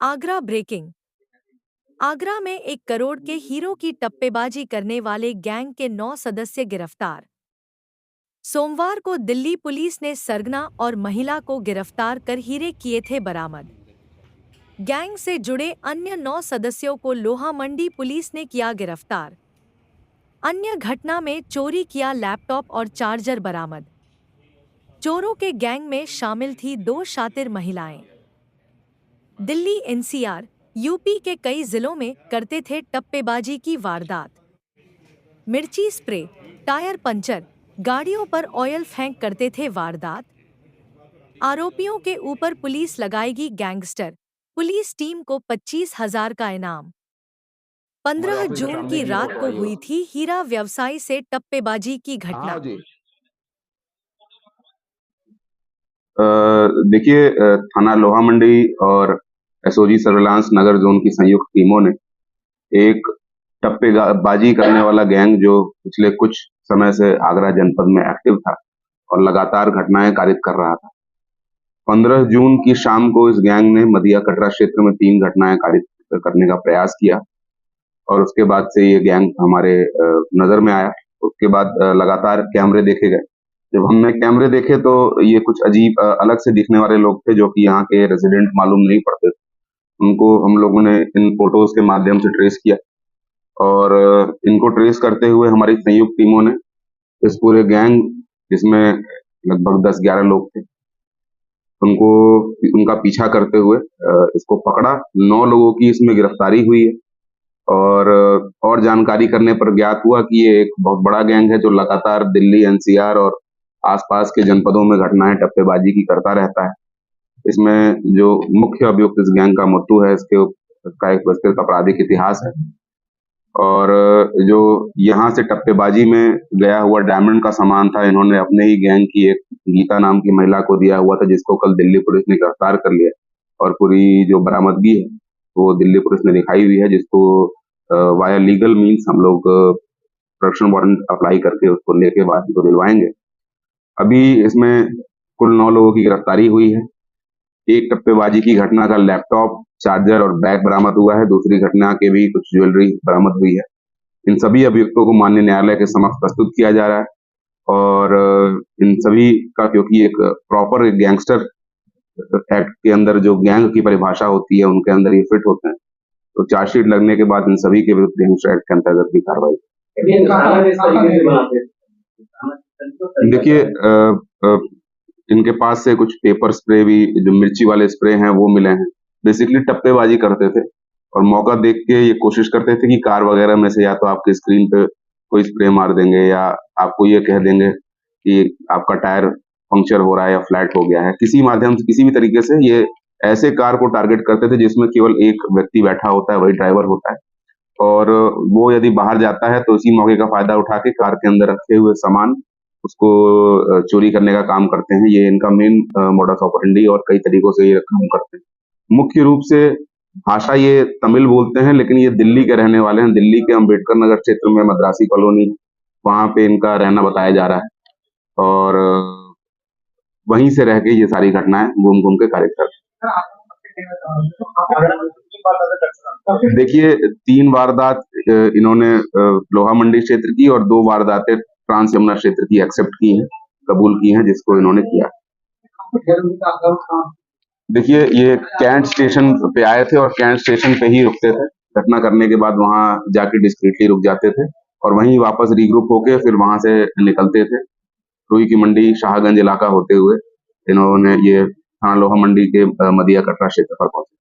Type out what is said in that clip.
Agra breaking. Agra में 1 करोड़ के hero की टप्पेबाजी करने वाले गैंग के 9 सदस्य गिरफ्तार। सोमवार को दिल्ली पुलिस ने सरगना और महिला को गिरफ्तार कर हीरे किए थे बरामद। गैंग से जुड़े अन्य 9 सदस्यों को लोहा मंडी पुलिस ने किया गिरफ्तार। अन्य घटना में चोरी किया लैपटॉप और चार्जर बरामद। चोरों के गैंग में शामिल थी 2 शातिर महिलाएं। दिल्ली एनसीआर, यूपी के कई जिलों में करते थे टप्पेबाजी की वारदात। मिर्ची स्प्रे, टायर पंचर, गाड़ियों पर ऑयल फेंक करते थे वारदात। आरोपियों के ऊपर पुलिस लगाएगी गैंगस्टर, पुलिस टीम को 25,000 का इनाम। 15 जून की रात को हुई थी हीरा व्यवसायी से टप्पेबाजी की घटना। देखिए, थाना लोहा मंडी और एसओजी सर्विलांस नगर जोन की संयुक्त टीमों ने एक टप्पेबाजी करने वाला गैंग जो पिछले कुछ समय से आगरा जनपद में एक्टिव था और लगातार घटनाएं कारित कर रहा था। 15 जून की शाम को इस गैंग ने मदिया कटरा क्षेत्र में 3 घटनाएं कारित करने का प्रयास किया और उसके बाद से ये गैंग हमारे नजर में आया। उसके बाद लगातार कैमरे देखे गए। जब हमने कैमरे देखे तो ये कुछ अजीब अलग से दिखने वाले लोग थे जो कि यहाँ के रेजिडेंट मालूम नहीं पड़ते थे। उनको हम लोगों ने इन फोटोज के माध्यम से ट्रेस किया और इनको ट्रेस करते हुए हमारी संयुक्त टीमों ने इस पूरे गैंग, जिसमें लगभग 10-11 लोग थे, उनका पीछा करते हुए इसको पकड़ा। 9 लोगों की इसमें गिरफ्तारी हुई है और जानकारी करने पर ज्ञात हुआ कि ये एक बहुत बड़ा गैंग है जो लगातार दिल्ली एनसीआर और आसपास के जनपदों में घटनाएं टप्पेबाजी की करता रहता है। इसमें जो मुख्य अभियुक्त इस गैंग का मुत्तू है, इसका एक विस्तृत आपराधिक इतिहास है और जो यहाँ से टप्पेबाजी में गया हुआ डायमंड का सामान था, इन्होंने अपने ही गैंग की एक गीता नाम की महिला को दिया हुआ था, जिसको कल दिल्ली पुलिस ने गिरफ्तार कर लिया और पूरी जो बरामदगी है वो दिल्ली पुलिस ने दिखाई हुई है, जिसको वाया लीगल मीन्स हम लोग प्रोडक्शन वारंट अप्लाई करके उसको लेके बाद को दिलवाएंगे। अभी इसमें कुल 9 लोगों की गिरफ्तारी हुई है। एक टप्पेबाजी की घटना का लैपटॉप, चार्जर और बैग बरामद हुआ है। दूसरी घटना के भी कुछ ज्वेलरी बरामद हुई है। इन सभी अभियुक्तों को माननीय न्यायालय के समक्ष प्रस्तुत किया जा रहा है और इन सभी का, क्योंकि एक प्रॉपर गैंगस्टर एक्ट के अंदर जो गैंग की परिभाषा होती है उनके अंदर ये फिट होते हैं, तो चार्जशीट लगने के बाद इन सभी के विरुद्ध गैंगस्टर एक्ट के अंतर्गत भी कार्रवाई। देखिए, इनके पास से कुछ पेपर स्प्रे भी, जो मिर्ची वाले स्प्रे हैं, वो मिले हैं। बेसिकली टप्पेबाजी करते थे और मौका देख के ये कोशिश करते थे कि कार वगैरह में से या तो आपके स्क्रीन पे कोई स्प्रे मार देंगे या आपको ये कह देंगे कि आपका टायर पंक्चर हो रहा है या फ्लैट हो गया है। किसी माध्यम से, किसी भी तरीके से ये ऐसे कार को टारगेट करते थे जिसमें केवल एक व्यक्ति बैठा होता है, वही ड्राइवर होता है, और वो यदि बाहर जाता है तो इसी मौके का फायदा उठा के कार के अंदर रखे हुए सामान उसको चोरी करने का काम करते हैं। ये इनका मेन मोडस ऑपरेंडी और कई तरीकों से ये काम करते हैं। मुख्य रूप से भाषा ये तमिल बोलते हैं, लेकिन ये दिल्ली के रहने वाले हैं। दिल्ली के अंबेडकर नगर क्षेत्र में मद्रासी कॉलोनी, वहां पे इनका रहना बताया जा रहा है और वहीं से रह के ये सारी घटनाएं घूम घूम के कार्य करते हैं। देखिए, 3 वारदात इन्होंने लोहा मंडी क्षेत्र की और 2 वारदातें ट्रांस यमुना क्षेत्र की एक्सेप्ट की हैं, कबूल की हैं, जिसको इन्होंने किया। देखिए, ये कैंट स्टेशन पे आए थे और कैंट स्टेशन पे ही रुकते थे। घटना करने के बाद वहां जाके डिस्क्रीटली रुक जाते थे और वहीं वापस रीग्रुप होके फिर वहां से निकलते थे। रुई की मंडी, शाहगंज इलाका होते हुए इन्होंने ये थाना लोहा मंडी के मदिया कटरा क्षेत्र पर पहुंचे।